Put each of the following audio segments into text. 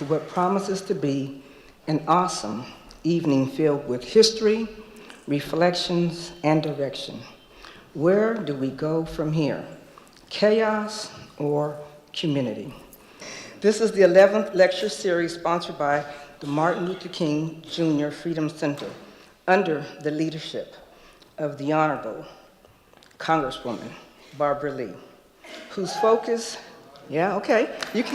what promises to be an awesome evening filled with history, reflections, and direction. Where do we go from here? Chaos or community? This is the 11th lecture series sponsored by the Martin Luther King Jr. Freedom Center under the leadership of the Honorable Congresswoman Barbara Lee, whose focus, yeah, okay, you can.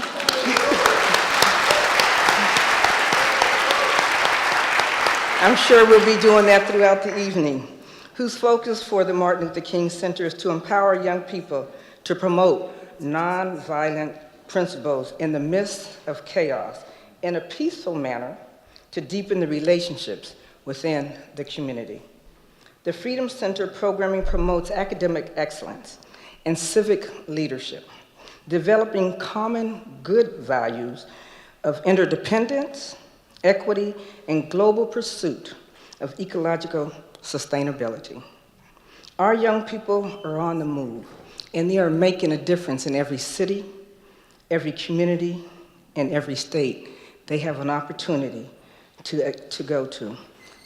I'm sure we'll be doing that throughout the evening, whose focus for the Martin Luther King Center is to empower young people to promote nonviolent principles in the midst of chaos in a peaceful manner to deepen the relationships within the community. The Freedom Center programming promotes academic excellence and civic leadership, developing common good values of interdependence, equity, and global pursuit of ecological sustainability. Our young people are on the move, and they are making a difference in every city, every community, and every state they have an opportunity to go to.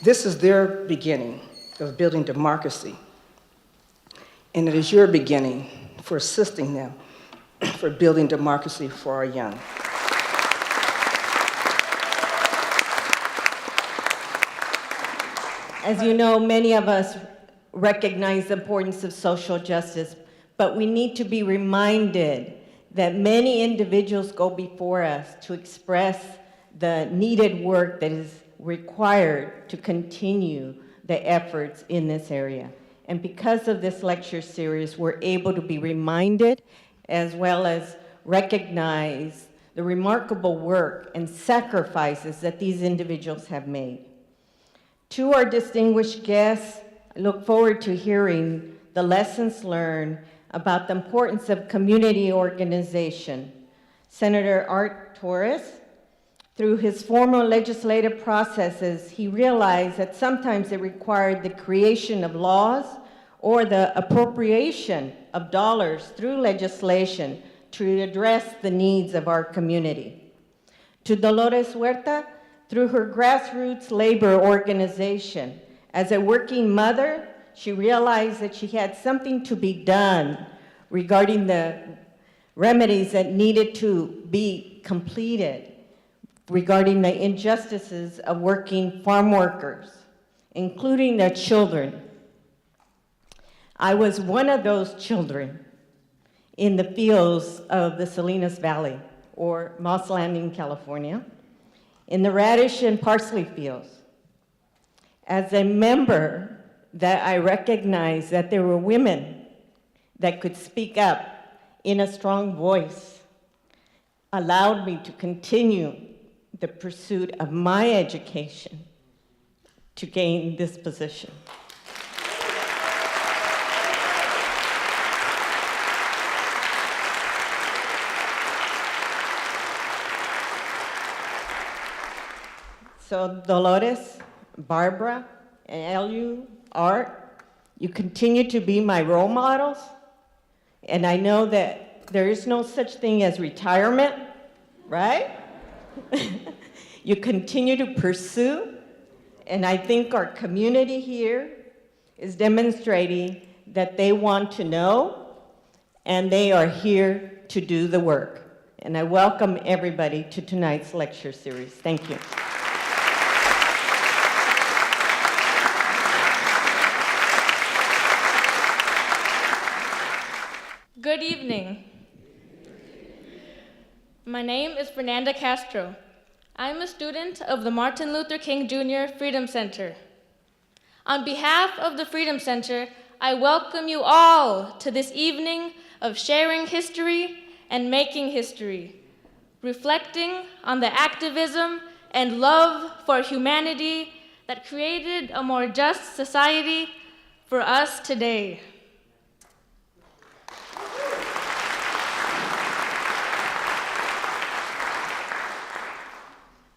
This is their beginning of building democracy, and it is your beginning for assisting them for building democracy for our young. As you know, many of us recognize the importance of social justice, but we need to be reminded that many individuals go before us to express the needed work that is required to continue the efforts in this area. And because of this lecture series, we're able to be reminded as well as recognize the remarkable work and sacrifices that these individuals have made. To our distinguished guests, I look forward to hearing the lessons learned about the importance of community organization. Senator Art Torres, through his formal legislative processes, he realized that sometimes it required the creation of laws or the appropriation of dollars through legislation to address the needs of our community. To Dolores Huerta, through her grassroots labor organization, as a working mother, she realized that she had something to be done regarding the remedies that needed to be completed regarding the injustices of working farm workers, including their children. I was one of those children in the fields of the Salinas Valley, or Moss Landing, California, in the radish and parsley fields. As a member, that I recognized that there were women that could speak up in a strong voice, allowed me to continue the pursuit of my education to gain this position. So Dolores, Barbara, and Elihu, Art, you continue to be my role models, and I know that there is no such thing as retirement, right? You continue to pursue, and I think our community here is demonstrating that they want to know, and they are here to do the work. And I welcome everybody to tonight's lecture series. Thank you. Good evening. My name is Fernanda Castro. I'm a student of the Martin Luther King Jr. Freedom Center. On behalf of the Freedom Center, I welcome you all to this evening of sharing history and making history, reflecting on the activism and love for humanity that created a more just society for us today.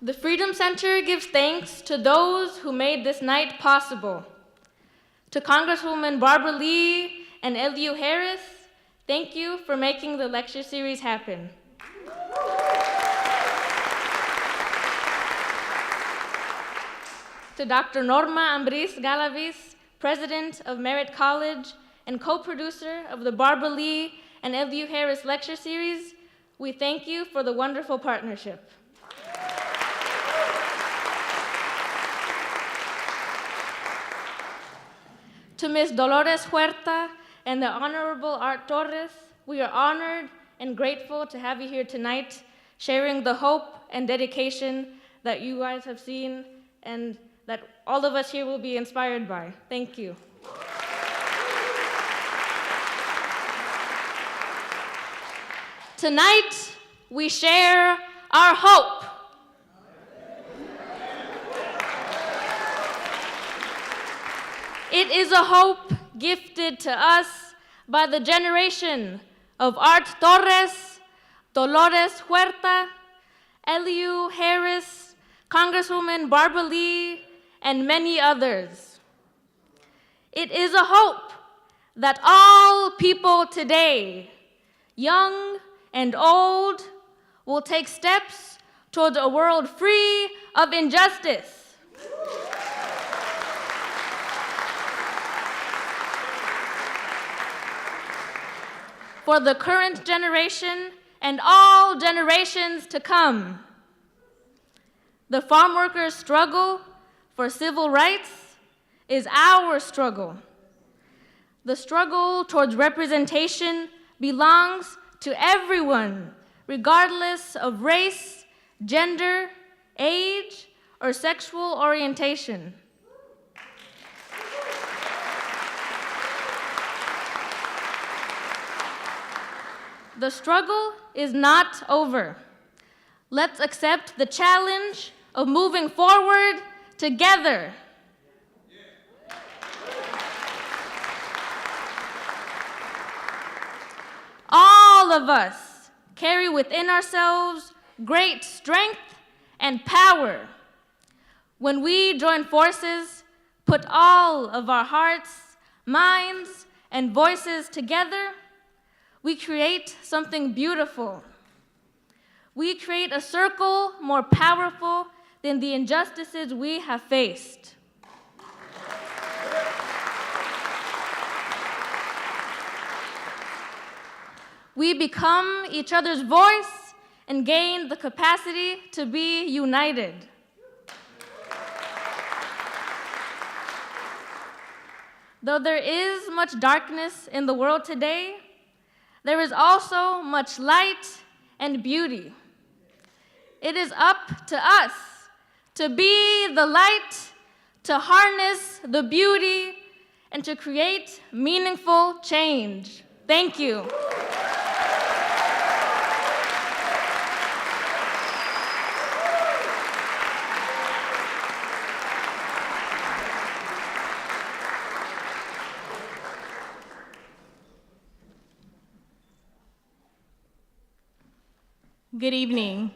The Freedom Center gives thanks to those who made this night possible. To Congresswoman Barbara Lee and Elihu Harris, thank you for making the lecture series happen. to Dr. Norma Ambris Galavis, President of Merritt College and co-producer of the Barbara Lee and Elihu Harris Lecture Series, we thank you for the wonderful partnership. To Ms. Dolores Huerta and the Honorable Art Torres, we are honored and grateful to have you here tonight, sharing the hope and dedication that you guys have seen and that all of us here will be inspired by. Thank you. Tonight, we share our hope. It is a hope gifted to us by the generation of Art Torres, Dolores Huerta, Elihu Harris, Congresswoman Barbara Lee, and many others. It is a hope that all people today, young and old, will take steps towards a world free of injustice. For the current generation and all generations to come. The farm workers' struggle for civil rights is our struggle. The struggle towards representation belongs to everyone, regardless of race, gender, age, or sexual orientation. The struggle is not over. Let's accept the challenge of moving forward together. All of us carry within ourselves great strength and power. When we join forces, put all of our hearts, minds, and voices together, we create something beautiful. We create a circle more powerful than the injustices we have faced. We become each other's voice and gain the capacity to be united. Though there is much darkness in the world today, there is also much light and beauty. It is up to us to be the light, to harness the beauty, and to create meaningful change. Thank you. Good evening.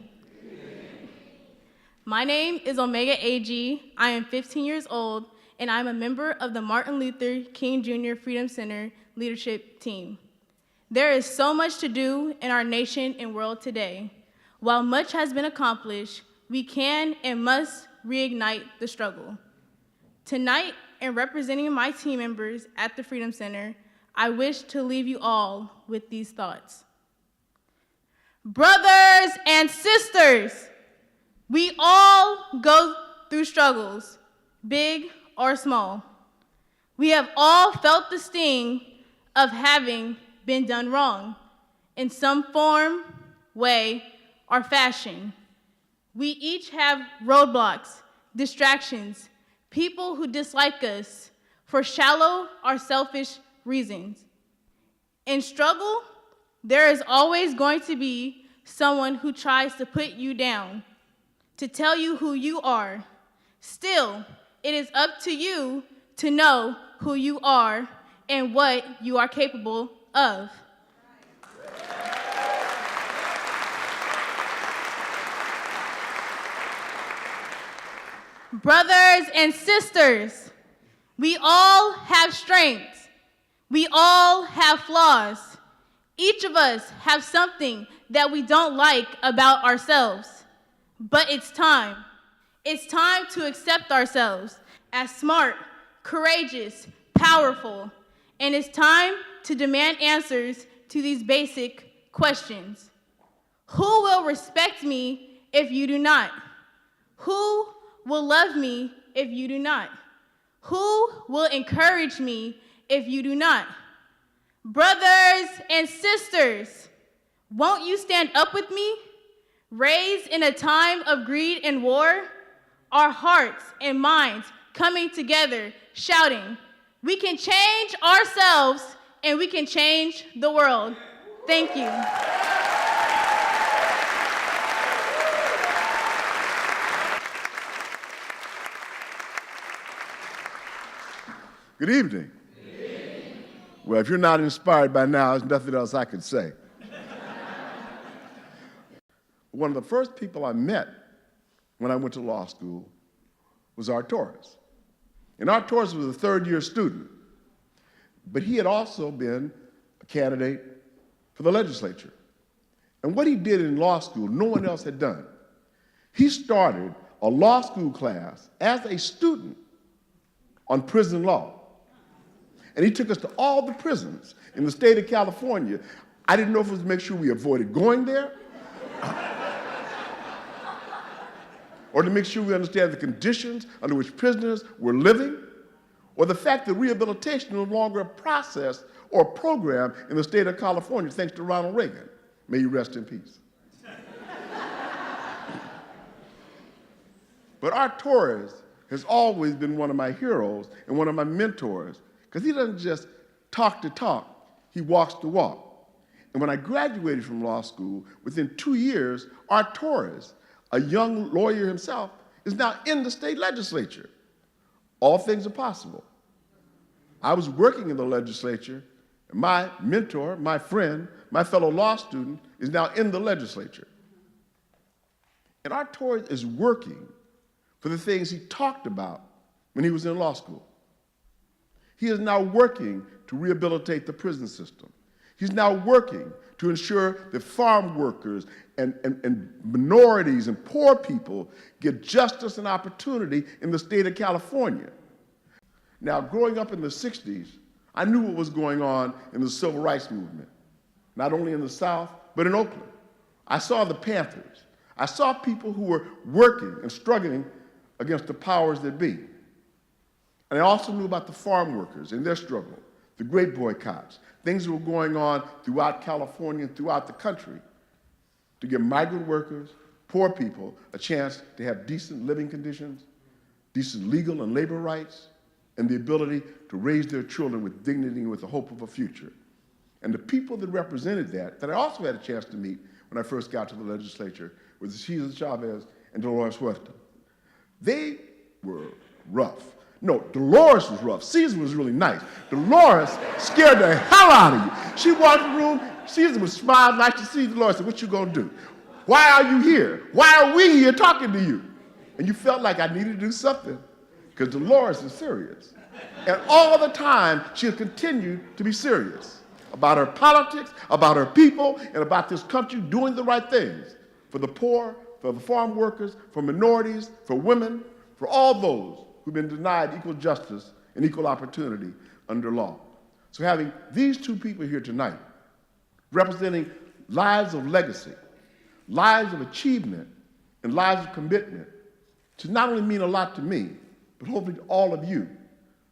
My name is Omega AG. I am 15 years old, and I'm a member of the Martin Luther King Jr. Freedom Center leadership team. There is so much to do in our nation and world today. While much has been accomplished, we can and must reignite the struggle. Tonight, in representing my team members at the Freedom Center, I wish to leave you all with these thoughts. Brothers and sisters, we all go through struggles, big or small. We have all felt the sting of having been done wrong in some form, way, or fashion. We each have roadblocks, distractions, people who dislike us for shallow or selfish reasons. In struggle, there is always going to be someone who tries to put you down, to tell you who you are. Still, it is up to you to know who you are and what you are capable of. Brothers and sisters, we all have strengths. We all have flaws. Each of us have something that we don't like about ourselves. But it's time. It's time to accept ourselves as smart, courageous, powerful, and it's time to demand answers to these basic questions. Who will respect me if you do not? Who will love me if you do not? Who will encourage me if you do not? Brothers and sisters, won't you stand up with me? Raised in a time of greed and war, our hearts and minds coming together, shouting, we can change ourselves and we can change the world. Thank you. Good evening. Well, if you're not inspired by now, there's nothing else I could say. One of the first people I met when I went to law school was Torres. And Torres was a third-year student, but he had also been a candidate for the legislature. And what he did in law school, no one else had done. He started a law school class as a student on prison law. And he took us to all the prisons in the state of California. I didn't know if it was to make sure we avoided going there or to make sure we understand the conditions under which prisoners were living, or the fact that rehabilitation is no longer a process or a program in the state of California, thanks to Ronald Reagan. May you rest in peace. But Torres has always been one of my heroes and one of my mentors, because he doesn't just talk the talk, he walks the walk. And when I graduated from law school, within 2 years, Torres, a young lawyer himself, is now in the state legislature. All things are possible. I was working in the legislature, and my mentor, my friend, my fellow law student is now in the legislature. And Torres is working for the things he talked about when he was in law school. He is now working to rehabilitate the prison system. He's now working to ensure that farm workers and minorities and poor people get justice and opportunity in the state of California. Now, growing up in the 60s, I knew what was going on in the civil rights movement, not only in the South, but in Oakland. I saw the Panthers. I saw people who were working and struggling against the powers that be. And I also knew about the farm workers and their struggle, the great boycotts, things that were going on throughout California and throughout the country to give migrant workers, poor people, a chance to have decent living conditions, decent legal and labor rights, and the ability to raise their children with dignity and with the hope of a future. And the people that represented that I also had a chance to meet when I first got to the legislature, was Cesar Chavez and Dolores Huerta. They were rough. No, Dolores was rough. Cesar was really nice. Dolores scared the hell out of you. She walked in the room, Cesar was smiling, nice to see you. Dolores said, what you gonna do? Why are you here? Why are we here talking to you? And you felt like I needed to do something, because Dolores is serious. And all the time, she'll continue to be serious about her politics, about her people, and about this country doing the right things for the poor, for the farm workers, for minorities, for women, for all those who've been denied equal justice and equal opportunity under law. So having these two people here tonight, representing lives of legacy, lives of achievement, and lives of commitment, to not only mean a lot to me, but hopefully to all of you.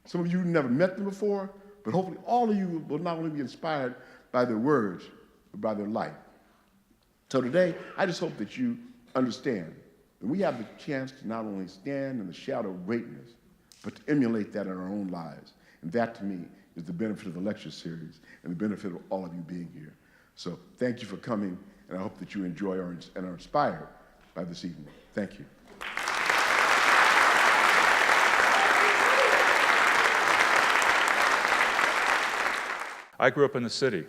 Some of you who never met them before, but hopefully all of you will not only be inspired by their words, but by their life. So today, I just hope that you understand that we have the chance to not only stand in the shadow of greatness, but to emulate that in our own lives. And that, to me, is the benefit of the lecture series and the benefit of all of you being here. So thank you for coming, and I hope that you enjoy and are inspired by this evening. Thank you. I grew up in the city,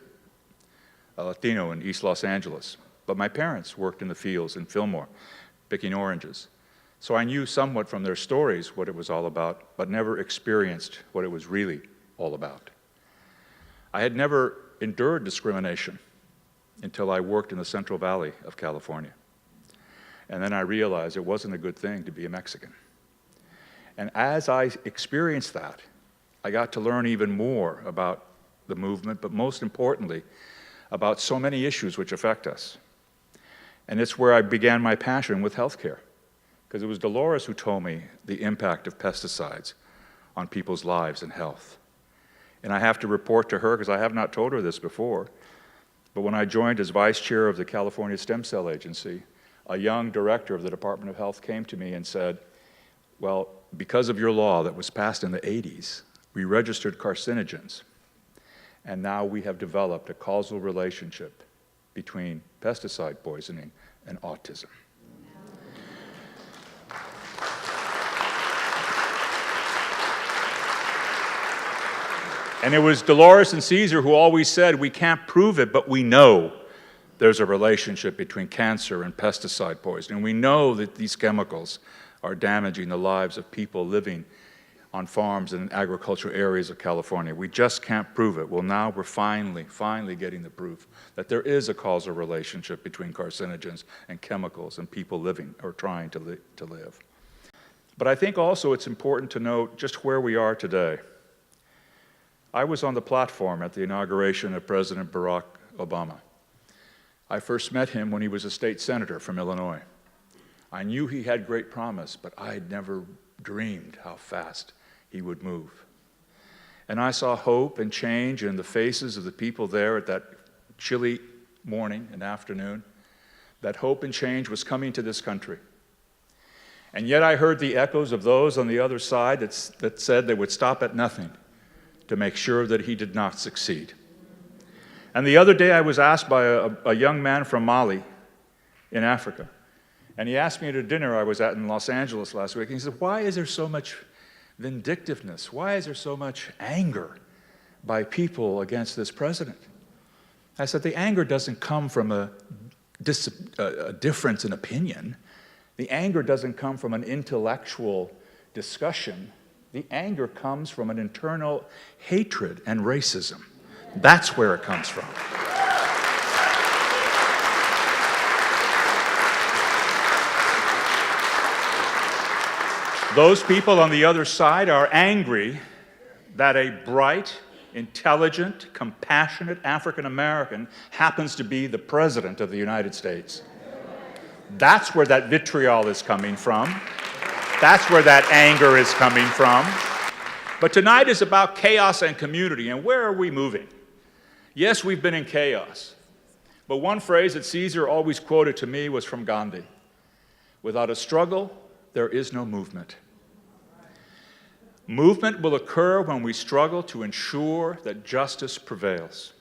a Latino in East Los Angeles, but my parents worked in the fields in Fillmore, picking oranges. So I knew somewhat from their stories what it was all about, but never experienced what it was really all about. I had never endured discrimination until I worked in the Central Valley of California. And then I realized it wasn't a good thing to be a Mexican. And as I experienced that, I got to learn even more about the movement, but most importantly, about so many issues which affect us. And it's where I began my passion with healthcare, because it was Dolores who told me the impact of pesticides on people's lives and health. And I have to report to her, because I have not told her this before, but when I joined as vice chair of the California Stem Cell Agency, a young director of the Department of Health came to me and said, well, because of your law that was passed in the 80s, we registered carcinogens, and now we have developed a causal relationship between pesticide poisoning and autism. And it was Dolores and Caesar who always said, we can't prove it, but we know there's a relationship between cancer and pesticide poisoning. We know that these chemicals are damaging the lives of people living on farms and in agricultural areas of California. We just can't prove it. Well, now we're finally getting the proof that there is a causal relationship between carcinogens and chemicals and people living or trying to live. But I think also it's important to note just where we are today. I was on the platform at the inauguration of President Barack Obama. I first met him when he was a state senator from Illinois. I knew he had great promise, but I had never dreamed how fast he would move. And I saw hope and change in the faces of the people there at that chilly morning and afternoon. That hope and change was coming to this country. And yet I heard the echoes of those on the other side that said they would stop at nothing to make sure that he did not succeed. And the other day I was asked by a young man from Mali in Africa, and he asked me at a dinner I was at in Los Angeles last week, and he said, why is there so much vindictiveness? Why is there so much anger by people against this president? I said, the anger doesn't come from a difference in opinion. The anger doesn't come from an intellectual discussion. The anger comes from an internal hatred and racism. That's where it comes from. Those people on the other side are angry that a bright, intelligent, compassionate African American happens to be the President of the United States. That's where that vitriol is coming from. That's where that anger is coming from. But tonight is about chaos and community, and where are we moving? Yes, we've been in chaos. But one phrase that Caesar always quoted to me was from Gandhi. Without a struggle, there is no movement. Movement will occur when we struggle to ensure that justice prevails.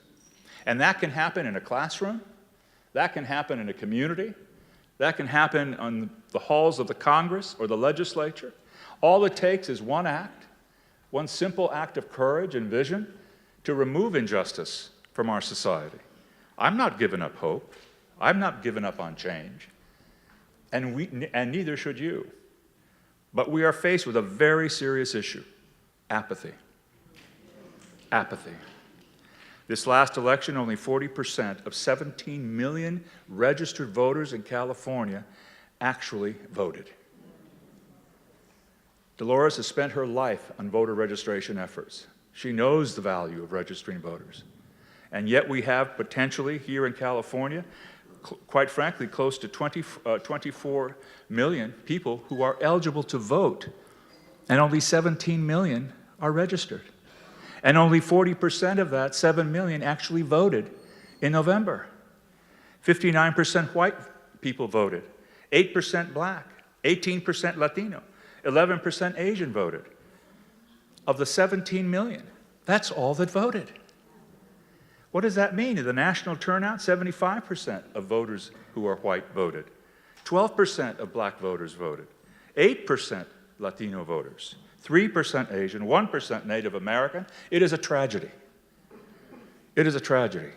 And that can happen in a classroom, that can happen in a community, that can happen on the halls of the Congress or the legislature. All it takes is one act, one simple act of courage and vision to remove injustice from our society. I'm not giving up hope. I'm not giving up on change. And neither should you. But we are faced with a very serious issue: apathy. Apathy. This last election, only 40% of 17 million registered voters in California actually voted. Dolores has spent her life on voter registration efforts. She knows the value of registering voters. And yet we have potentially here in California, quite frankly, close to 24 million people who are eligible to vote, and only 17 million are registered. And only 40% of that, 7 million, actually voted in November. 59% white people voted, 8% black, 18% Latino, 11% Asian voted. Of the 17 million, that's all that voted. What does that mean? In the national turnout, 75% of voters who are white voted. 12% of black voters voted. 8% Latino voters. 3% Asian, 1% Native American. It is a tragedy. It is a tragedy.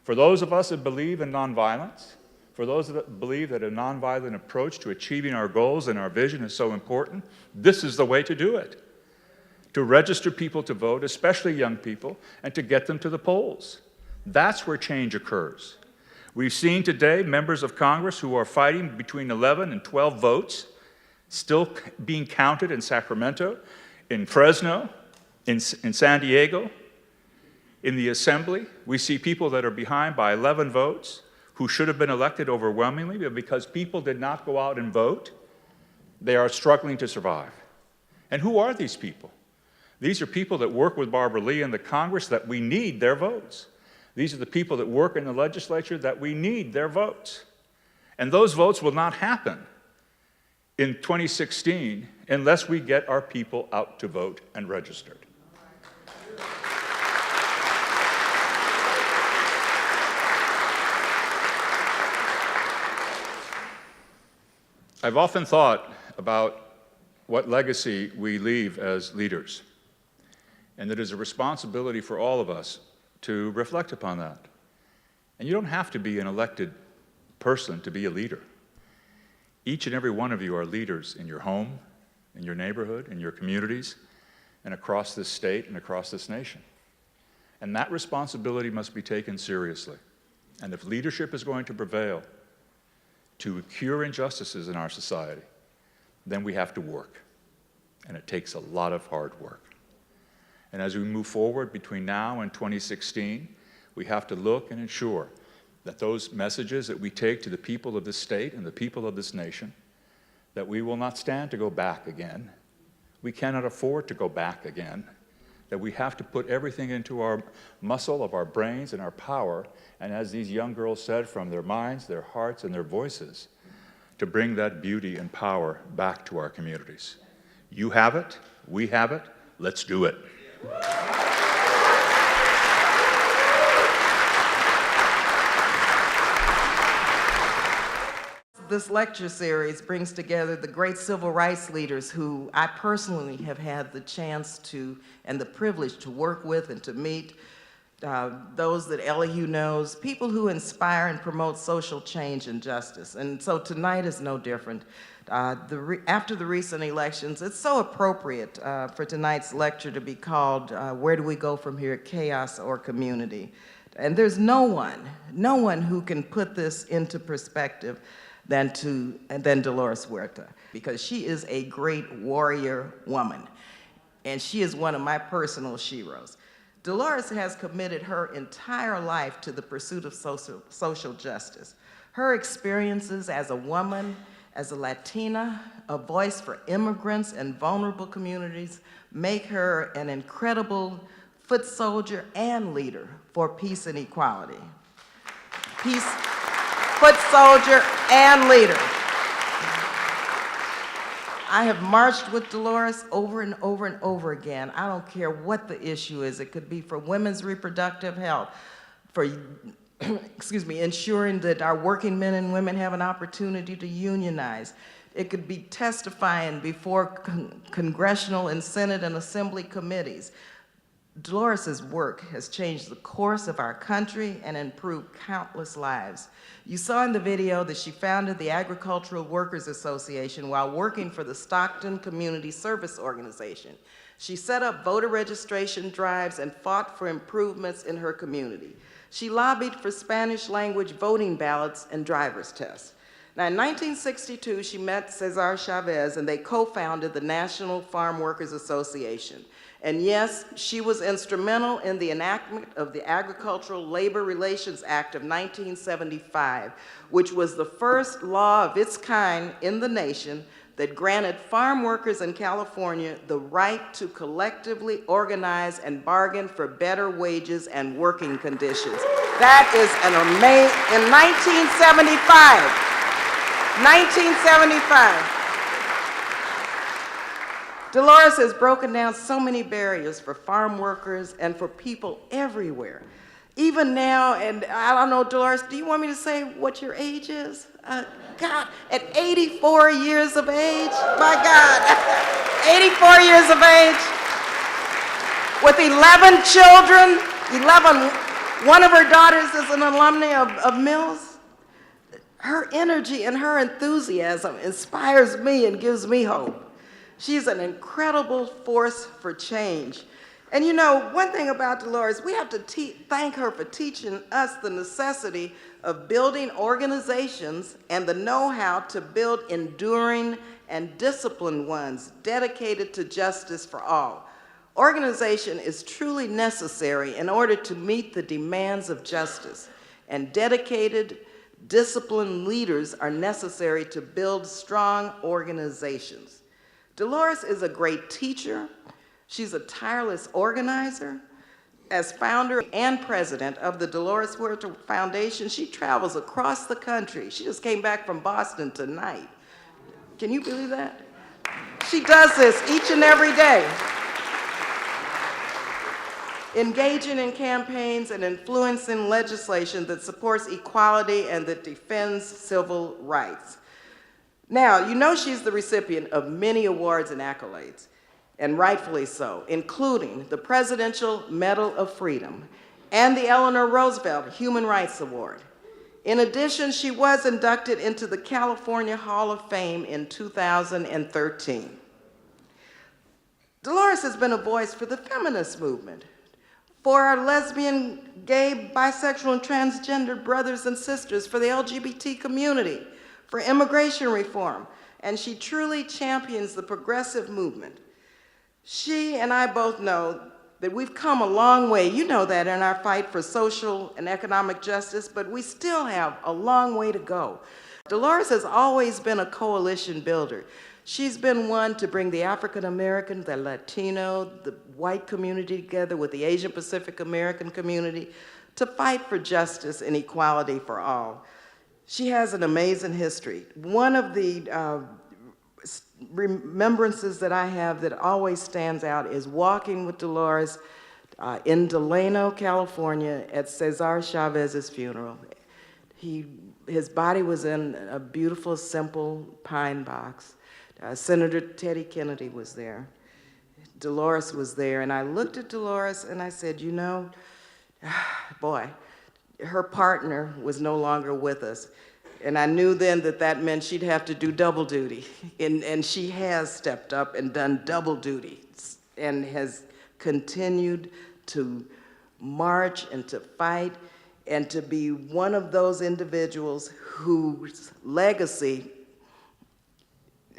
For those of us that believe in nonviolence, for those that believe that a nonviolent approach to achieving our goals and our vision is so important, this is the way to do it. To register people to vote, especially young people, and to get them to the polls. That's where change occurs. We've seen today members of Congress who are fighting between 11 and 12 votes, still being counted in Sacramento, in Fresno, in San Diego, in the Assembly. We see people that are behind by 11 votes who should have been elected overwhelmingly, but because people did not go out and vote, they are struggling to survive. And who are these people? These are people that work with Barbara Lee in the Congress that we need their votes. These are the people that work in the legislature that we need their votes. And those votes will not happen in 2016 unless we get our people out to vote and registered. I've often thought about what legacy we leave as leaders, and it is a responsibility for all of us to reflect upon that. And you don't have to be an elected person to be a leader. Each and every one of you are leaders in your home, in your neighborhood, in your communities, and across this state and across this nation. And that responsibility must be taken seriously. And if leadership is going to prevail to cure injustices in our society, then we have to work. And it takes a lot of hard work. And as we move forward between now and 2016, we have to look and ensure that those messages that we take to the people of this state and the people of this nation, that we will not stand to go back again. We cannot afford to go back again. That we have to put everything into our muscle of our brains and our power, and as these young girls said, from their minds, their hearts, and their voices, to bring that beauty and power back to our communities. You have it, we have it, let's do it. This lecture series brings together the great civil rights leaders who I personally have had the chance to and the privilege to work with and to meet, those that Elihu knows, people who inspire and promote social change and justice. And so tonight is no different. After the recent elections, it's so appropriate for tonight's lecture to be called Where Do We Go From Here, Chaos or Community? And there's no one who can put this into perspective than Dolores Huerta, because she is a great warrior woman, and she is one of my personal sheroes. Dolores has committed her entire life to the pursuit of social justice. Her experiences as a woman, as a Latina, a voice for immigrants and vulnerable communities, make her an incredible foot soldier and leader for peace and equality. Foot soldier and leader. I have marched with Dolores over and over and over again. I don't care what the issue is. It could be for women's reproductive health, for ensuring that our working men and women have an opportunity to unionize. It could be testifying before congressional and Senate and Assembly committees. Dolores' work has changed the course of our country and improved countless lives. You saw in the video that she founded the Agricultural Workers Association while working for the Stockton Community Service Organization. She set up voter registration drives and fought for improvements in her community. She lobbied for Spanish language voting ballots and driver's tests. Now, in 1962, she met Cesar Chavez and they co-founded the National Farm Workers Association. And yes, she was instrumental in the enactment of the Agricultural Labor Relations Act of 1975, which was the first law of its kind in the nation that granted farm workers in California the right to collectively organize and bargain for better wages and working conditions. That is an amazing, in 1975. 1975. Dolores has broken down so many barriers for farm workers and for people everywhere. Even now, and I don't know, Dolores, do you want me to say what your age is? God, at 84 years of age, my God, 84 years of age, with 11 children, one of her daughters is an alumni of Mills. Her energy and her enthusiasm inspires me and gives me hope. She's an incredible force for change. And you know, one thing about Dolores, we have to thank her for teaching us the necessity of building organizations and the know-how to build enduring and disciplined ones dedicated to justice for all. Organization is truly necessary in order to meet the demands of justice, and dedicated, disciplined leaders are necessary to build strong organizations. Dolores is a great teacher. She's a tireless organizer. As founder and president of the Dolores Huerta Foundation, she travels across the country. She just came back from Boston tonight. Can you believe that? She does this each and every day, engaging in campaigns and influencing legislation that supports equality and that defends civil rights. Now, you know she's the recipient of many awards and accolades, and rightfully so, including the Presidential Medal of Freedom and the Eleanor Roosevelt Human Rights Award. In addition, she was inducted into the California Hall of Fame in 2013. Dolores has been a voice for the feminist movement, for our lesbian, gay, bisexual, and transgender brothers and sisters, for the LGBT community, for immigration reform, and she truly champions the progressive movement. She and I both know that we've come a long way, you know that, in our fight for social and economic justice, but we still have a long way to go. Dolores has always been a coalition builder. She's been one to bring the African American, the Latino, the white community together with the Asian Pacific American community to fight for justice and equality for all. She has an amazing history. One of the remembrances that I have that always stands out is walking with Dolores in Delano, California at Cesar Chavez's funeral. His body was in a beautiful, simple pine box. Senator Teddy Kennedy was there. Dolores was there, and I looked at Dolores and I said, you know, boy, her partner was no longer with us. And I knew then that that meant she'd have to do double duty. And she has stepped up and done double duty and has continued to march and to fight and to be one of those individuals whose legacy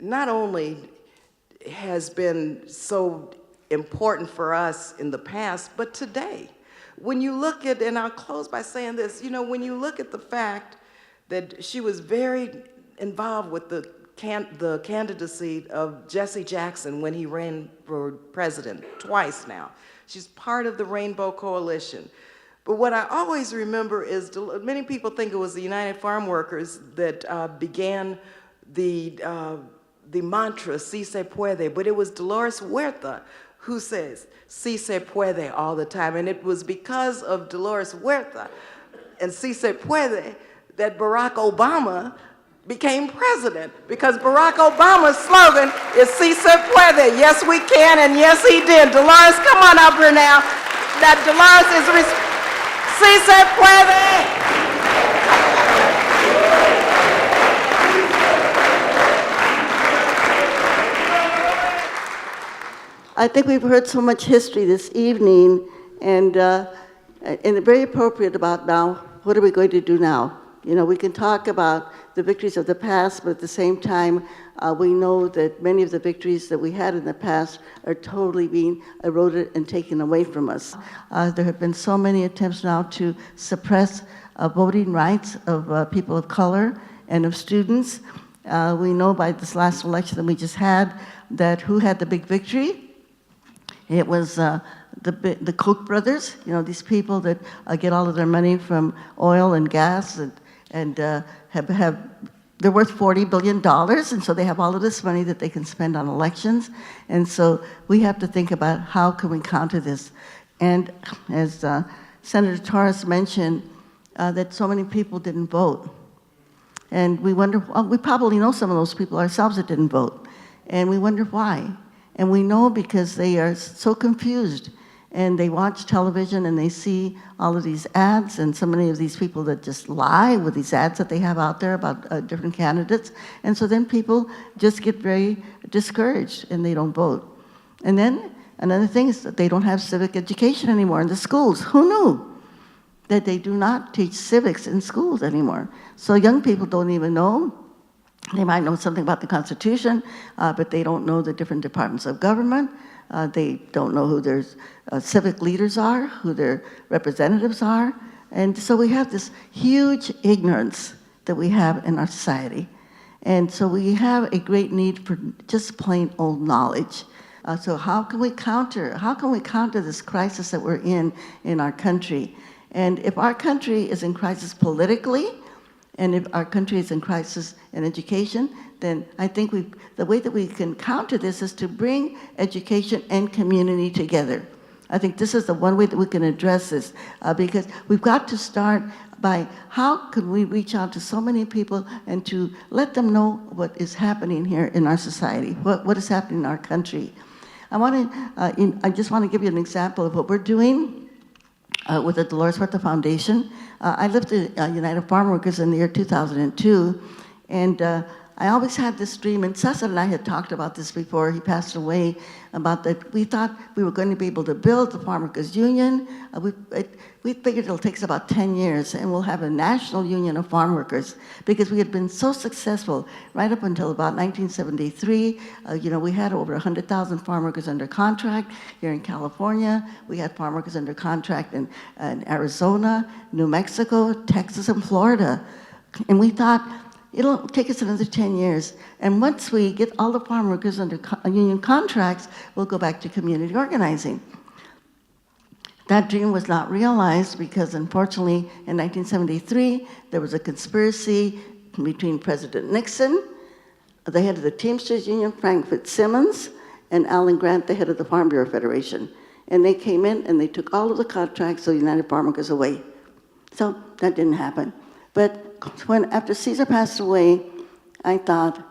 not only has been so important for us in the past, but today. When you look at, and I'll close by saying this, you know, when you look at the fact that she was very involved with the candidacy of Jesse Jackson when he ran for president twice now. She's part of the Rainbow Coalition. But what I always remember is, many people think it was the United Farm Workers that began the mantra, si se puede, but it was Dolores Huerta who says, si se puede all the time. And it was because of Dolores Huerta and si se puede that Barack Obama became president, because Barack Obama's slogan is si se puede, yes we can, and yes he did. Dolores, come on up here now. That Dolores is, si se puede. I think we've heard so much history this evening, and very appropriate about now, what are we going to do now? You know, we can talk about the victories of the past, but at the same time, we know that many of the victories that we had in the past are totally being eroded and taken away from us. There have been so many attempts now to suppress voting rights of people of color and of students. We know by this last election that we just had that who had the big victory? It was the Koch brothers, you know, these people that get all of their money from oil and gas and they're worth $40 billion, and so they have all of this money that they can spend on elections. And so we have to think about how can we counter this. And as Senator Torres mentioned, that so many people didn't vote. And we wonder, well, we probably know some of those people ourselves that didn't vote. And we wonder why. And we know because they are so confused, and they watch television and they see all of these ads, and so many of these people that just lie with these ads that they have out there about different candidates. And so then people just get very discouraged and they don't vote. And then Another thing is that they don't have civic education anymore in the schools. Who knew that they do not teach civics in schools anymore? So young people don't even know. They might know something about the Constitution, but they don't know the different departments of government. They don't know who their civic leaders are, who their representatives are. And so we have this huge ignorance that we have in our society. And so we have a great need for just plain old knowledge. So how can we counter this crisis that we're in our country? And if our country is in crisis politically, and if our country is in crisis in education, then I think the way that we can counter this is to bring education and community together. I think this is the one way that we can address this, because we've got to start by how can we reach out to so many people and to let them know what is happening here in our society, what is happening in our country. I just want to give you an example of what we're doing with the Dolores Huerta Foundation. I lived at United Farm Workers in the year 2002, and I always had this dream, and Cesar and I had talked about this before he passed away, about that we thought we were going to be able to build the Farm Workers Union. We figured it'll take us about 10 years, and we'll have a national union of farm workers, because we had been so successful right up until about 1973. We had over 100,000 farm workers under contract here in California. We had farm workers under contract in Arizona, New Mexico, Texas, and Florida. And we thought, it'll take us another 10 years. And once we get all the farm workers under union contracts, we'll go back to community organizing. That dream was not realized because, unfortunately, in 1973, there was a conspiracy between President Nixon, the head of the Teamsters Union, Frank Fitzsimmons, and Alan Grant, the head of the Farm Bureau Federation. And they came in and they took all of the contracts of United Farm Workers away. So that didn't happen. But after Caesar passed away, I thought,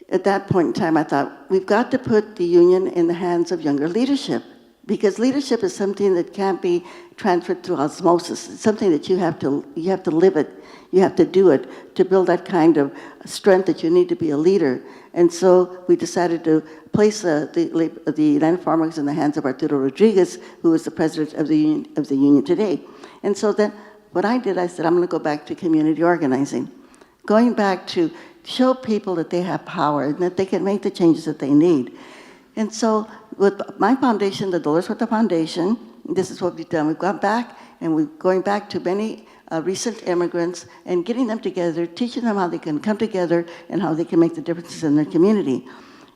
at that point in time, I thought, we've got to put the union in the hands of younger leadership, because leadership is something that can't be transferred through osmosis. It's something that you have to live it, you have to do it to build that kind of strength that you need to be a leader. And so we decided to place the United Farm Workers in the hands of Arturo Rodriguez, who is the president of the union today. And so then what I did, I said, I'm going to go back to community organizing, going back to show people that they have power and that they can make the changes that they need. And so with my foundation, the Dolores Huerta Foundation, this is what we've done. We've gone back and we're going back to many recent immigrants and getting them together, teaching them how they can come together and how they can make the differences in their community.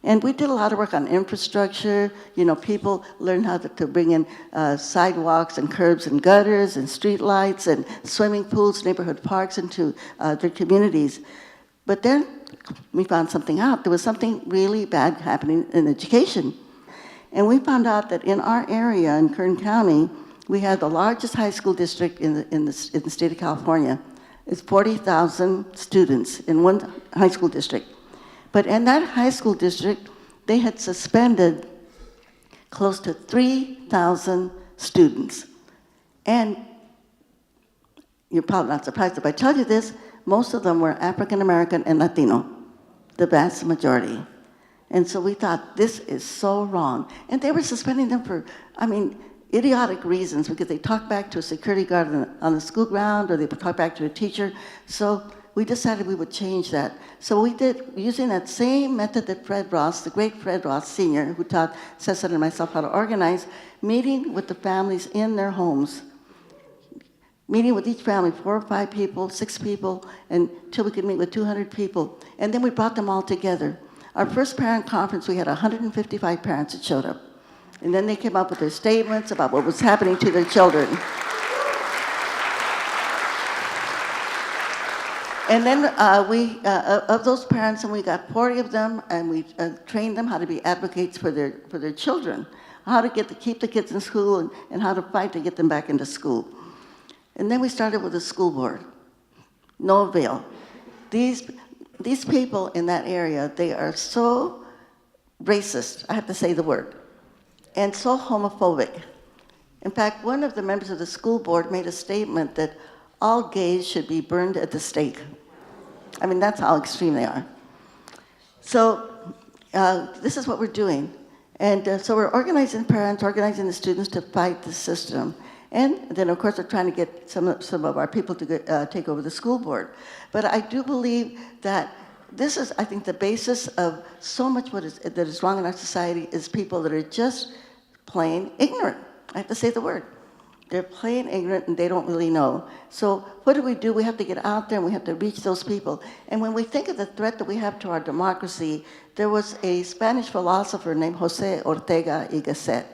And we did a lot of work on infrastructure. People learned how to bring in sidewalks and curbs and gutters and street lights and swimming pools, neighborhood parks into their communities. But then we found something out. There was something really bad happening in education. And we found out that in our area, in Kern County, we had the largest high school district in the state of California. It's 40,000 students in one high school district. But in that high school district, they had suspended close to 3,000 students. And you're probably not surprised if I tell you this, most of them were African American and Latino, the vast majority. And so we thought, this is so wrong. And they were suspending them for, idiotic reasons, because they talked back to a security guard on the school ground, or they talked back to a teacher. So we decided we would change that. So we did, using that same method that Fred Ross, the great Fred Ross Sr., who taught Cesar and myself how to organize, meeting with the families in their homes. Meeting with each family, 4 or 5 people, 6 people, until we could meet with 200 people. And then we brought them all together. Our first parent conference, we had 155 parents that showed up. And then they came up with their statements about what was happening to their children. And then of those parents, and we got 40 of them, and we trained them how to be advocates for their children, how to keep the kids in school, and how to fight to get them back into school. And then we started with the school board. No avail. These people in that area, they are so racist, I have to say the word, and so homophobic. In fact, one of the members of the school board made a statement that all gays should be burned at the stake. That's how extreme they are. So this is what we're doing. And so we're organizing parents, organizing the students to fight the system. And then, of course, we're trying to get some of our people to take over the school board. But I do believe that this is, I think, the basis of so much that is wrong in our society is people that are just plain ignorant. I have to say the word. They're plain ignorant and they don't really know. So what do? We have to get out there and we have to reach those people. And when we think of the threat that we have to our democracy, there was a Spanish philosopher named Jose Ortega y Gasset.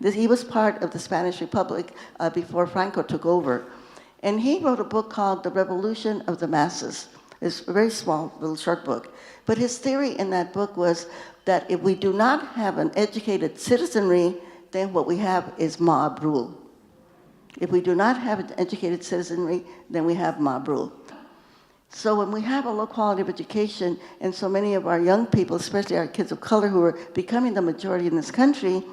He was part of the Spanish Republic before Franco took over. And he wrote a book called The Revolution of the Masses. It's a very small, little short book. But his theory in that book was that if we do not have an educated citizenry, then what we have is mob rule. If we do not have an educated citizenry, then we have mob rule. So when we have a low quality of education, and so many of our young people, especially our kids of color who are becoming the majority in this country,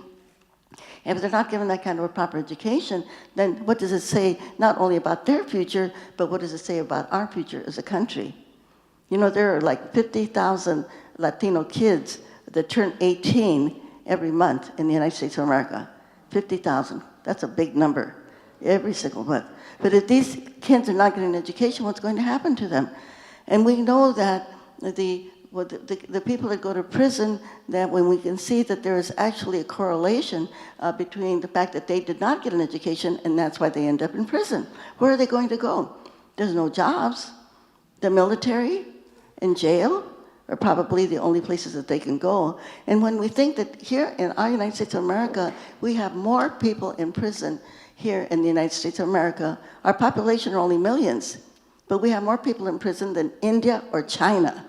if they're not given that kind of a proper education, then what does it say not only about their future, but what does it say about our future as a country? You know, there are like 50,000 Latino kids that turn 18 every month in the United States of America. 50,000. That's a big number every single month. But if these kids are not getting an education, what's going to happen to them? And we know that the people that go to prison, that when we can see that there is actually a correlation between the fact that they did not get an education and that's why they end up in prison. Where are they going to go? There's no jobs. The military and jail are probably the only places that they can go. And when we think that here in our United States of America, we have more people in prison here in the United States of America, our population are only millions, but we have more people in prison than India or China.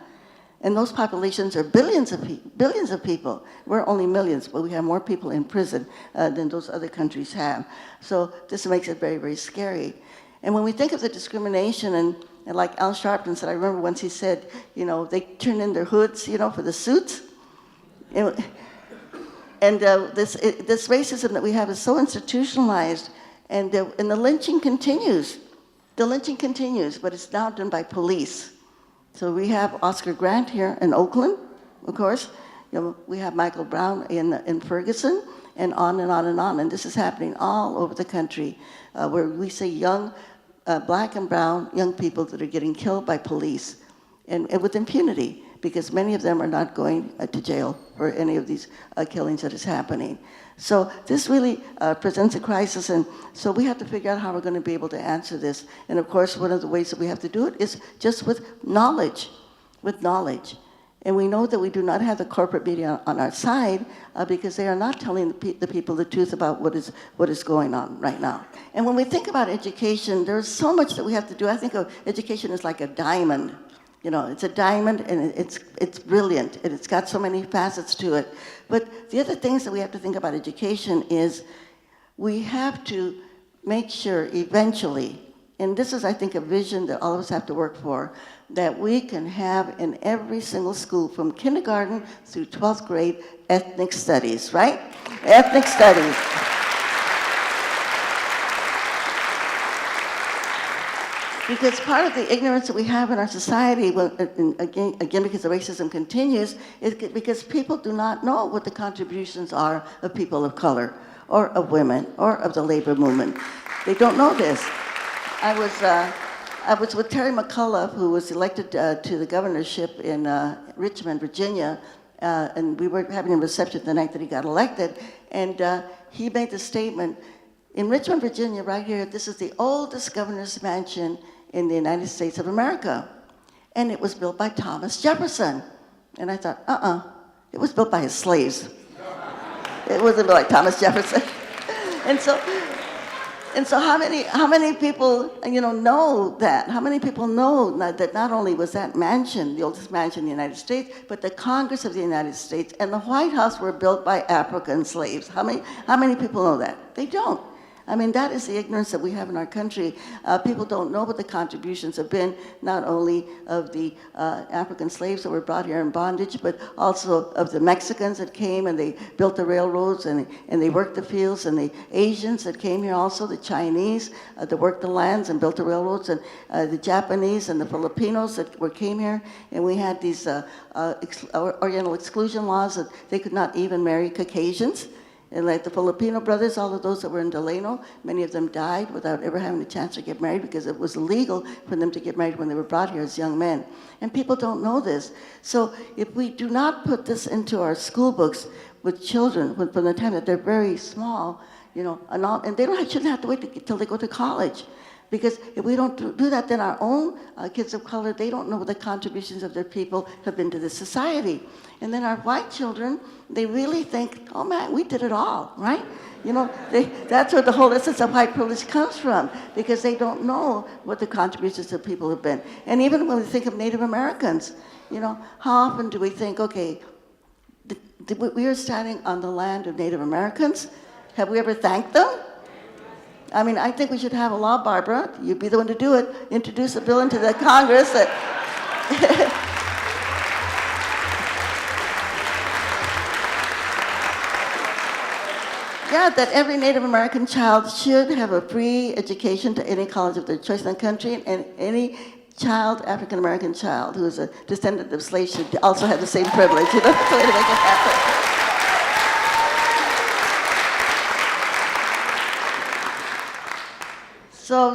And those populations are billions of people. We're only millions, but we have more people in prison than those other countries have. So this makes it very, very scary. And when we think of the discrimination, and like Al Sharpton said, I remember once he said, you know, they turn in their hoods, you know, for the suits. And this racism that we have is so institutionalized, and the lynching continues. The lynching continues, but it's now done by police. So we have Oscar Grant here in Oakland, of course. You know, we have Michael Brown in Ferguson, and on and on and on. And this is happening all over the country, where we see young black and brown young people that are getting killed by police, and with impunity, because many of them are not going to jail for any of these killings that is happening. So this really presents a crisis, and so we have to figure out how we're going to be able to answer this. And of course, one of the ways that we have to do it is just with knowledge. And we know that we do not have the corporate media on our side because they are not telling the people the truth about what is going on right now. And when we think about education, there's so much that we have to do. I think of education as like a diamond. You know, it's a diamond, and it's brilliant, and it's got so many facets to it. But the other things that we have to think about education is we have to make sure eventually, and this is, I think, a vision that all of us have to work for, that we can have in every single school from kindergarten through 12th grade ethnic studies, right? Ethnic studies. Because part of the ignorance that we have in our society, again because the racism continues, is because people do not know what the contributions are of people of color, or of women, or of the labor movement. They don't know this. I was with Terry McCullough, who was elected to the governorship in Richmond, Virginia, and we were having a reception the night that he got elected, and he made the statement, in Richmond, Virginia, right here, this is the oldest governor's mansion in the United States of America. And it was built by Thomas Jefferson. And I thought, it was built by his slaves. It wasn't built by Thomas Jefferson. and so how many people, know that? How many people know that not only was that mansion the oldest mansion in the United States, but the Congress of the United States and the White House were built by African slaves? How many people know that? They don't. I mean, that is the ignorance that we have in our country. People don't know what the contributions have been, not only of the African slaves that were brought here in bondage, but also of the Mexicans that came and they built the railroads and they worked the fields, and the Asians that came here also, the Chinese that worked the lands and built the railroads, and the Japanese and the Filipinos that came here. And we had these Oriental exclusion laws that they could not even marry Caucasians. And like the Filipino brothers, all of those that were in Delano, many of them died without ever having a chance to get married because it was illegal for them to get married when they were brought here as young men. And people don't know this. So if we do not put this into our school books with children from the time that they're very small, you know, and they shouldn't have to wait until they go to college. Because if we don't do that, then our own kids of color, they don't know what the contributions of their people have been to this society. And then our white children, they really think, oh man, we did it all, right? You know, that's where the whole essence of white privilege comes from, because they don't know what the contributions of people have been. And even when we think of Native Americans, you know, how often do we think, okay, we are standing on the land of Native Americans. Have we ever thanked them? I mean, I think we should have a law, Barbara. You'd be the one to do it. Introduce a bill into the Congress that yeah, that every Native American child should have a free education to any college of their choice in the country, and any child, African American child, who is a descendant of slaves should also have the same privilege. You know, that's the way to make it happen. So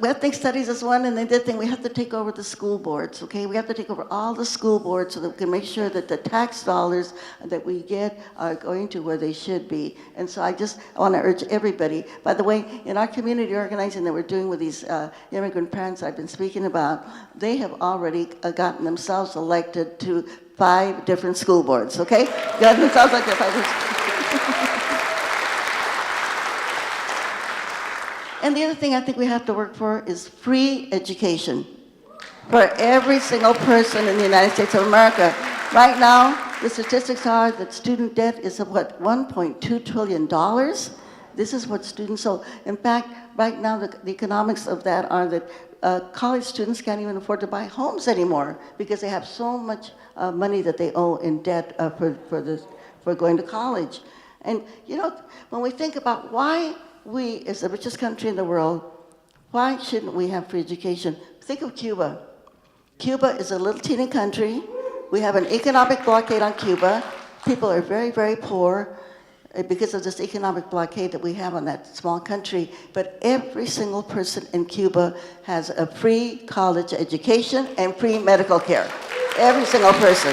ethnic studies is one, and the other thing, we have to take over the school boards, okay? We have to take over all the school boards so that we can make sure that the tax dollars that we get are going to where they should be. And so I want to urge everybody. By the way, in our community organizing that we're doing with these immigrant parents I've been speaking about, they have already gotten themselves elected to 5 different school boards, okay? Gotten themselves elected to 5 different And the other thing I think we have to work for is free education for every single person in the United States of America. Right now, the statistics are that student debt is of what, $1.2 trillion? This is what students, so in fact, right now the economics of that are that college students can't even afford to buy homes anymore because they have so much money that they owe in debt for going to college. And you know, when we think about why we, as the richest country in the world, why shouldn't we have free education? Think of Cuba. Cuba is a little teeny country. We have an economic blockade on Cuba. People are very, very poor because of this economic blockade that we have on that small country. But every single person in Cuba has a free college education and free medical care. Every single person.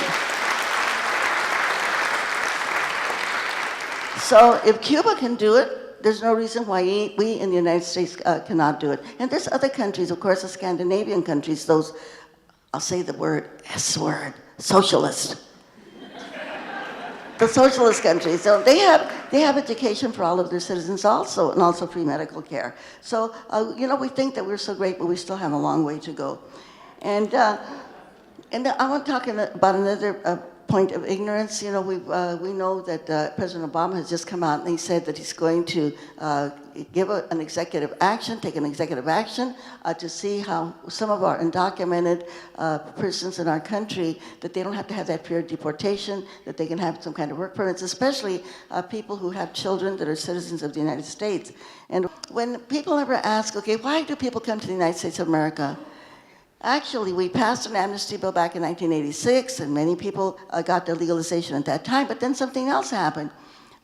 So if Cuba can do it, there's no reason why we in the United States cannot do it. And there's other countries, of course, the Scandinavian countries, those, I'll say the word, S word, socialist. The socialist countries, so they have education for all of their citizens also, and also free medical care. So, you know, we think that we're so great, but we still have a long way to go. And I want to talk about another point of ignorance. You know, we know that President Obama has just come out and he said that he's going to give an executive action, take an executive action to see how some of our undocumented persons in our country, that they don't have to have that fear of deportation, that they can have some kind of work permits, especially people who have children that are citizens of the United States. And when people ever ask, okay, why do people come to the United States of America? Actually, we passed an amnesty bill back in 1986, and many people got their legalization at that time, but then something else happened.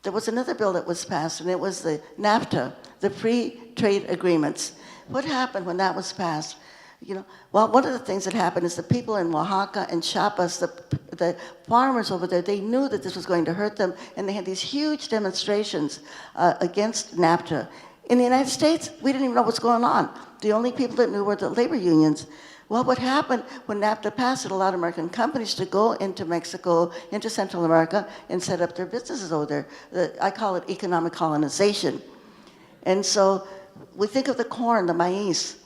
There was another bill that was passed, and it was the NAFTA, the Free Trade Agreements. What happened when that was passed? You know, well, one of the things that happened is the people in Oaxaca and Chiapas, the farmers over there, they knew that this was going to hurt them, and they had these huge demonstrations against NAFTA. In the United States, we didn't even know what's going on. The only people that knew were the labor unions. Well, what happened when NAFTA passed, it allowed American companies to go into Mexico, into Central America, and set up their businesses over there. I call it economic colonization. And so we think of the corn, the maize.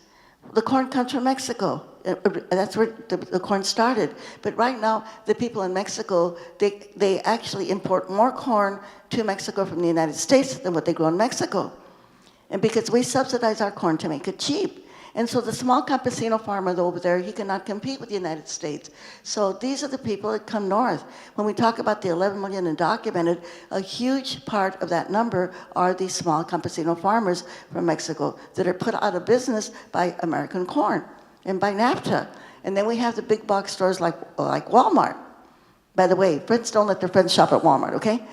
The corn comes from Mexico. That's where the corn started. But right now, the people in Mexico, they actually import more corn to Mexico from the United States than what they grow in Mexico. And because we subsidize our corn to make it cheap. And so the small campesino farmer over there, he cannot compete with the United States. So these are the people that come north. When we talk about the 11 million undocumented, a huge part of that number are these small campesino farmers from Mexico that are put out of business by American corn and by NAFTA. And then we have the big box stores like Walmart. By the way, friends don't let their friends shop at Walmart, okay?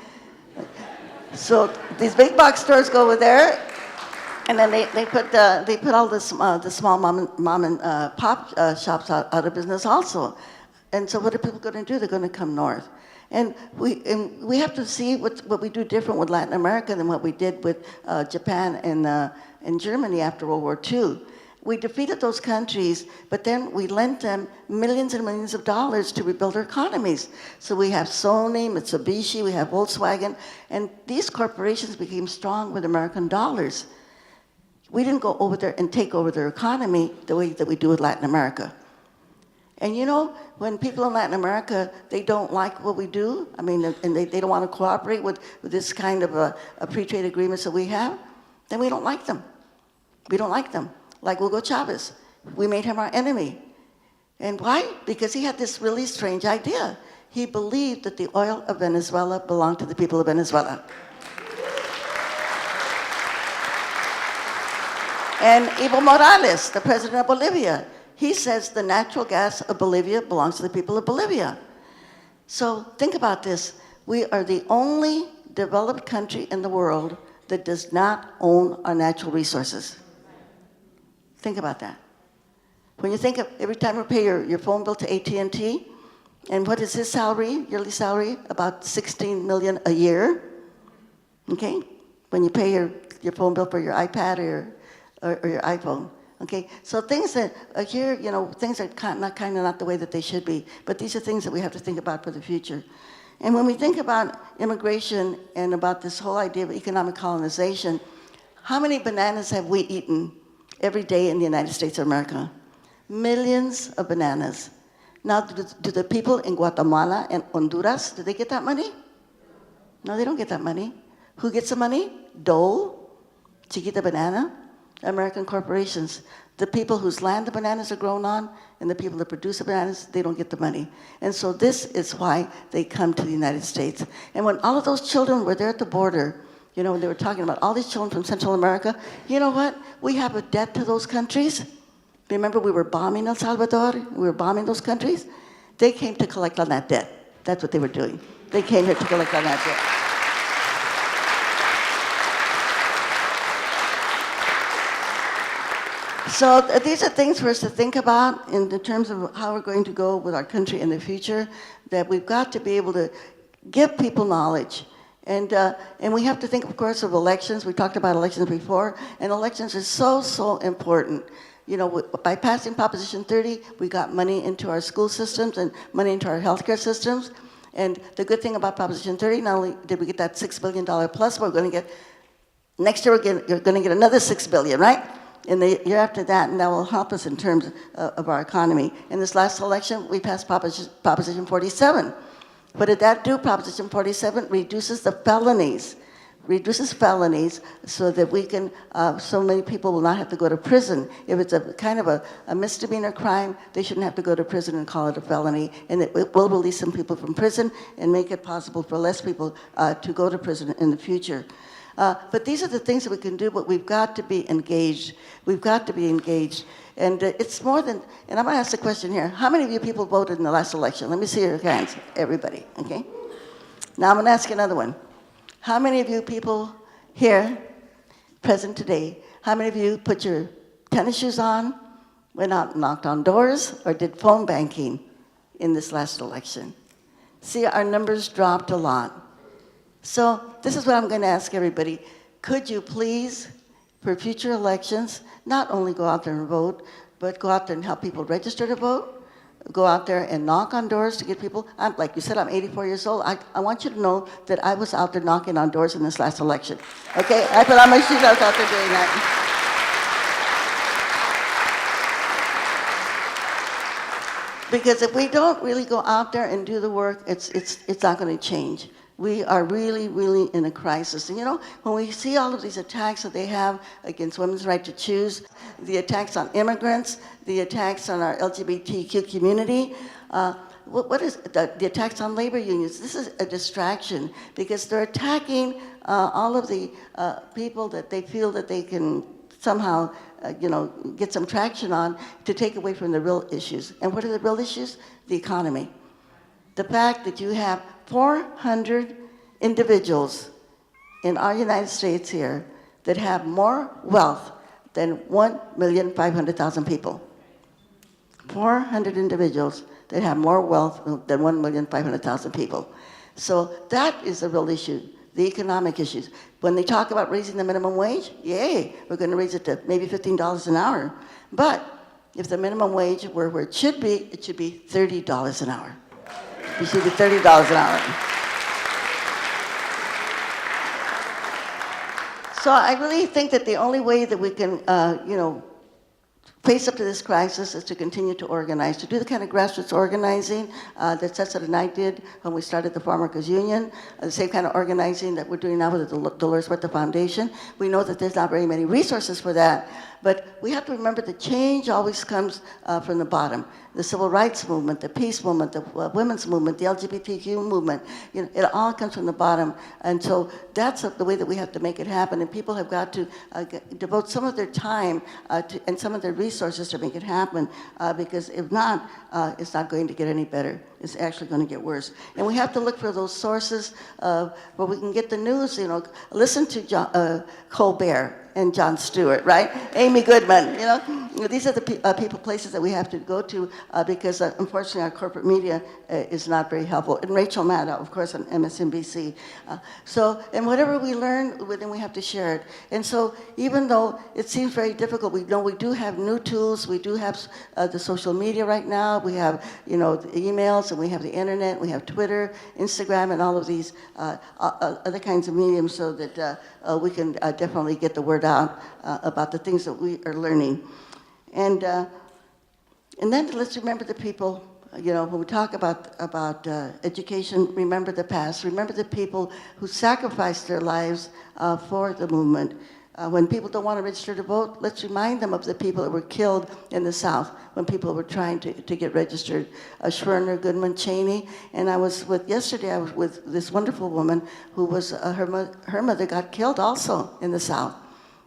So these big box stores go over there, and then they put all the small mom and pop shops out of business also. And so what are people going to do? They're going to come north. And we have to see what we do different with Latin America than what we did with Japan and Germany after World War II. We defeated those countries, but then we lent them millions and millions of dollars to rebuild their economies. So we have Sony, Mitsubishi, we have Volkswagen, and these corporations became strong with American dollars. We didn't go over there and take over their economy the way that we do with Latin America. And you know, when people in Latin America, they don't like what we do, I mean, and they don't want to cooperate with this kind of a free trade agreements that we have, then we don't like them. We don't like them. Like Hugo Chavez, we made him our enemy. And why? Because he had this really strange idea. He believed that the oil of Venezuela belonged to the people of Venezuela. And Evo Morales, the president of Bolivia, he says the natural gas of Bolivia belongs to the people of Bolivia. So think about this. We are the only developed country in the world that does not own our natural resources. Think about that. When you think of every time you pay your phone bill to AT&T, and what is his salary, yearly salary? About $16 million a year, okay? When you pay your phone bill for your iPad or your iPhone, okay? So things that are here, you know, things are kind of not the way that they should be, but these are things that we have to think about for the future. And when we think about immigration and about this whole idea of economic colonization, how many bananas have we eaten every day in the United States of America? Millions of bananas. Now, do the people in Guatemala and Honduras, do they get that money? No, they don't get that money. Who gets the money? Dole, Chiquita Banana, American corporations. The people whose land the bananas are grown on and the people that produce the bananas, they don't get the money. And so this is why they come to the United States. And when all of those children were there at the border, you know, they were talking about all these children from Central America. You know what? We have a debt to those countries. Remember, we were bombing El Salvador? We were bombing those countries? They came to collect on that debt. That's what they were doing. They came here to collect on that debt. So these are things for us to think about in terms of how we're going to go with our country in the future, that we've got to be able to give people knowledge. And we have to think, of course, of elections. We talked about elections before, and elections are so, so important. You know, by passing Proposition 30, we got money into our school systems and money into our healthcare systems. And the good thing about Proposition 30, not only did we get that $6 billion plus, we're going to get, next year you're going to get another $6 billion, right? And the year after that, and that will help us in terms of our economy. In this last election, we passed Proposition 47. What did that do? Proposition 47 reduces the felonies. Reduces felonies so that we can, so many people will not have to go to prison. If it's a kind of a misdemeanor crime, they shouldn't have to go to prison and call it a felony. And it will release some people from prison and make it possible for less people to go to prison in the future. But these are the things that we can do, but we've got to be engaged. We've got to be engaged. And it's more than, and I'm gonna ask the question here. How many of you people voted in the last election? Let me see your hands, everybody, okay? Now I'm gonna ask you another one. How many of you people here, present today, how many of you put your tennis shoes on, went out and knocked on doors, or did phone banking in this last election? See, our numbers dropped a lot. So this is what I'm going to ask everybody. Could you please, for future elections, not only go out there and vote, but go out there and help people register to vote, go out there and knock on doors to get people. Like you said, I'm 84 years old. I want you to know that I was out there knocking on doors in this last election. Okay? I put on my shoes, I was out there doing that. Because if we don't really go out there and do the work, it's not going to change. We are really, really in a crisis. And you know, when we see all of these attacks that they have against women's right to choose, the attacks on immigrants, the attacks on our LGBTQ community, what is the attacks on labor unions? This is a distraction because they're attacking all of the people that they feel that they can somehow, get some traction on to take away from the real issues. And what are the real issues? The economy. The fact that you have 400 individuals in our United States here that have more wealth than 1,500,000 people. 400 individuals that have more wealth than 1,500,000 people. So that is the real issue, the economic issues. When they talk about raising the minimum wage, yay, we're going to raise it to maybe $15 an hour. But if the minimum wage were where it should be $30 an hour. It should be $30 an hour. So I really think that the only way that we can, face up to this crisis is to continue to organize, to do the kind of grassroots organizing that Cesar and I did when we started the Farm Workers Union, the same kind of organizing that we're doing now with the Dolores Huerta Foundation. We know that there's not very many resources for that, but we have to remember that change always comes from the bottom. The civil rights movement, the peace movement, the women's movement, the LGBTQ movement, it all comes from the bottom. And so that's the way that we have to make it happen. And people have got to devote some of their time and some of their resources to make it happen, because if not, it's not going to get any better. It's actually going to get worse. And we have to look for those sources where we can get the news, listen to Colbert and Jon Stewart, right? Amy Goodman, These are the places that we have to go to because unfortunately our corporate media is not very helpful. And Rachel Maddow, of course, on MSNBC. And whatever we learn, then we have to share it. And so even though it seems very difficult, we know we do have new tools. We do have the social media right now. We have, the emails, and we have the internet. We have Twitter, Instagram, and all of these other kinds of mediums so that we can definitely get the word out about the things that we are learning. And then let's remember the people, when we talk about education, remember the past, remember the people who sacrificed their lives for the movement. When people don't want to register to vote, let's remind them of the people that were killed in the South when people were trying to get registered. Schwerner, Goodman, Cheney, and yesterday I was with this wonderful woman who was, her mother got killed also in the South.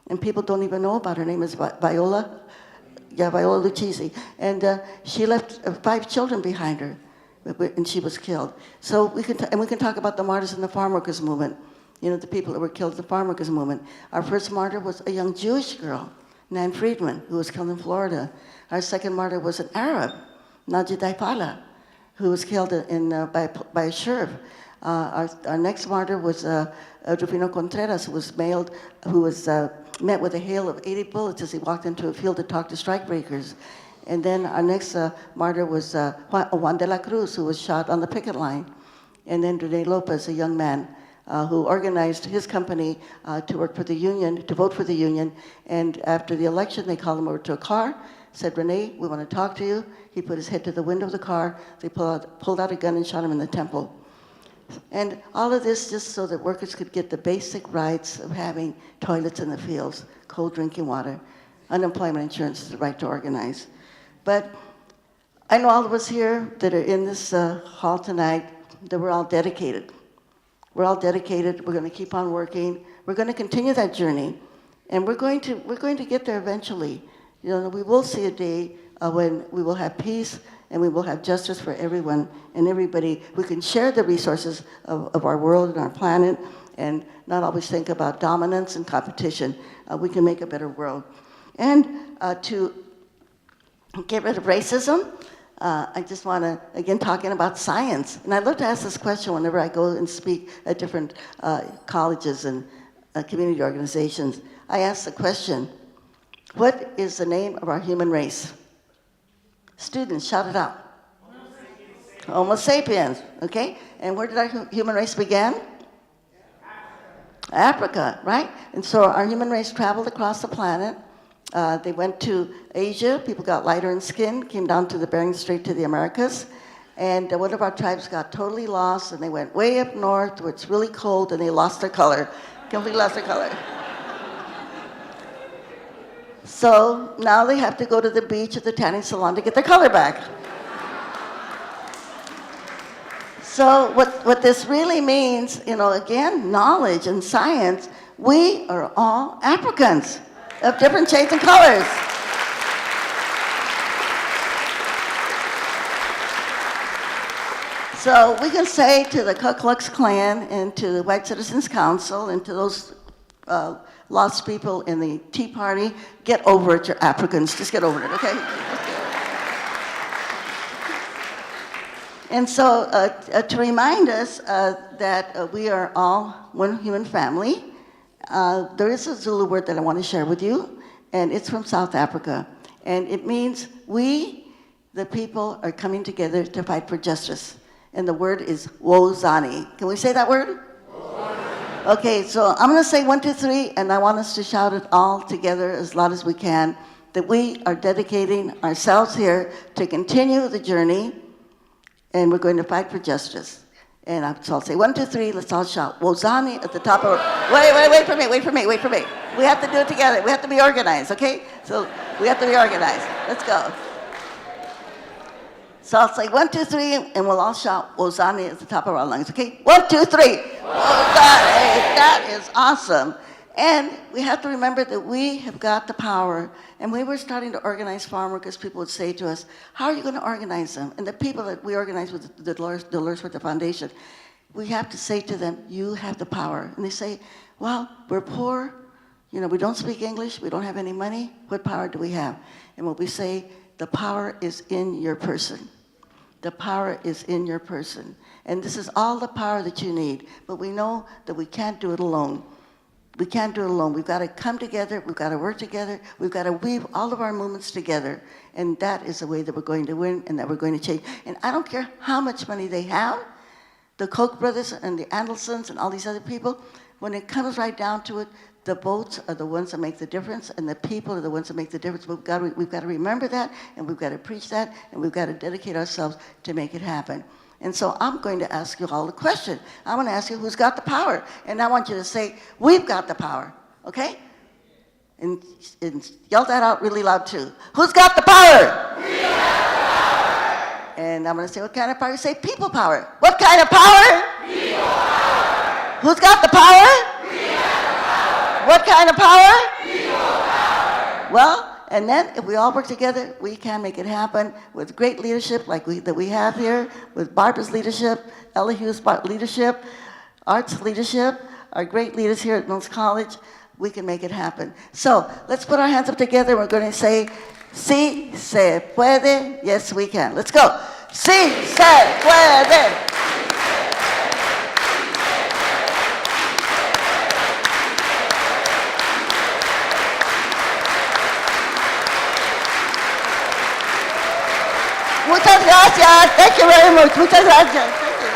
And people don't even know about her. Her name is Viola Lucchesi. And she left 5 children behind her, and she was killed. So we can talk about the martyrs in the farm workers movement. The people that were killed in the farm workers movement. Our first martyr was a young Jewish girl, Nan Friedman, who was killed in Florida. Our second martyr was an Arab, Najib Daifala, who was killed by a sheriff. Our next martyr was Rufino Contreras, who was met with a hail of 80 bullets as he walked into a field to talk to strikebreakers. And then our next martyr was Juan de la Cruz, who was shot on the picket line. And then Rene Lopez, a young man who organized his company to work for the union, to vote for the union. And after the election, they called him over to a car, said, Rene, we want to talk to you. He put his head to the window of the car. They pulled out a gun and shot him in the temple. And all of this just so that workers could get the basic rights of having toilets in the fields, cold drinking water, unemployment insurance, the right to organize. But I know all of us here that are in this hall tonight, that we're all dedicated. We're all dedicated. We're going to keep on working. We're going to continue that journey, and we're going to get there eventually. We will see a day when we will have peace and we will have justice for everyone and everybody. We can share the resources of our world and our planet, and not always think about dominance and competition. We can make a better world, and to get rid of racism. I just want to, again, talking about science. And I love to ask this question whenever I go and speak at different colleges and community organizations. I ask the question, what is the name of our human race? Students, shout it out. Homo sapiens, okay? And where did our human race begin? Africa, right? And so our human race traveled across the planet. They went to Asia, people got lighter in skin, came down to the Bering Strait to the Americas, And one of our tribes got totally lost, and they went way up north where it's really cold, and they lost their color, completely lost their color. So now they have to go to the beach at the tanning salon to get their color back. So what this really means, again, knowledge and science, we are all Africans of different shades and colors. So we can say to the Ku Klux Klan and to the White Citizens Council and to those lost people in the Tea Party, get over it, you're Africans. Just get over it, okay? And so to remind us that we are all one human family, there is a Zulu word that I want to share with you, and it's from South Africa. And it means we, the people, are coming together to fight for justice. And the word is wozani. Can we say that word? Wozani. Okay, so I'm going to say 1, 2, 3, and I want us to shout it all together as loud as we can, that we are dedicating ourselves here to continue the journey, and we're going to fight for justice. And so I'll say 1, 2, 3, let's all shout wozani at the top of our... Wait for me. We have to do it together. We have to be organized, okay? So we have to be organized. Let's go. So I'll say 1, 2, 3, and we'll all shout wozani at the top of our lungs, okay? 1, 2, 3. Wozani. That is awesome. And we have to remember that we have got the power. And we were starting to organize farm workers, people would say to us, how are you going to organize them? And the people that we organize with the Dolores Huerta Foundation, we have to say to them, you have the power. And they say, well, we're poor. We don't speak English. We don't have any money. What power do we have? And what we say, the power is in your person. The power is in your person. And this is all the power that you need. But we know that we can't do it alone. We can't do it alone. We've got to come together. We've got to work together. We've got to weave all of our movements together. And that is the way that we're going to win and that we're going to change. And I don't care how much money they have, the Koch brothers and the Andelsons and all these other people, when it comes right down to it, the votes are the ones that make the difference, and the people are the ones that make the difference. We've got to remember that, and we've got to preach that, and we've got to dedicate ourselves to make it happen. And so I'm going to ask you all a question. I'm going to ask you who's got the power, and I want you to say, we've got the power, okay? And yell that out really loud too. Who's got the power? We have the power. And I'm going to say, what kind of power? You say, people power. What kind of power? People power. Who's got the power? What kind of power? People power. Well, and then if we all work together, we can make it happen with great leadership like that we have here, with Barbara's leadership, Elihu's leadership, Art's leadership, our great leaders here at Mills College. We can make it happen. So let's put our hands up together. We're going to say, sí se puede. Yes, we can. Let's go. Sí se puede. Muchas gracias. Thank you very much. Muchas gracias. Thank you.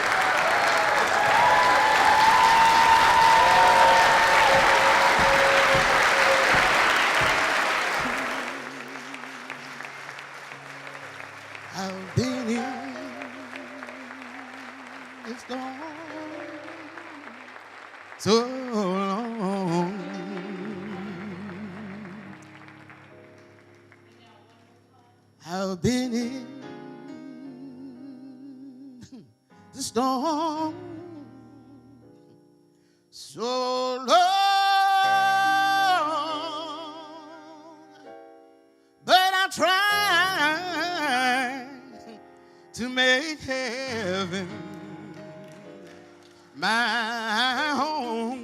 I've been in this storm so long. I've been in the storm so long, but I tried to make heaven my home.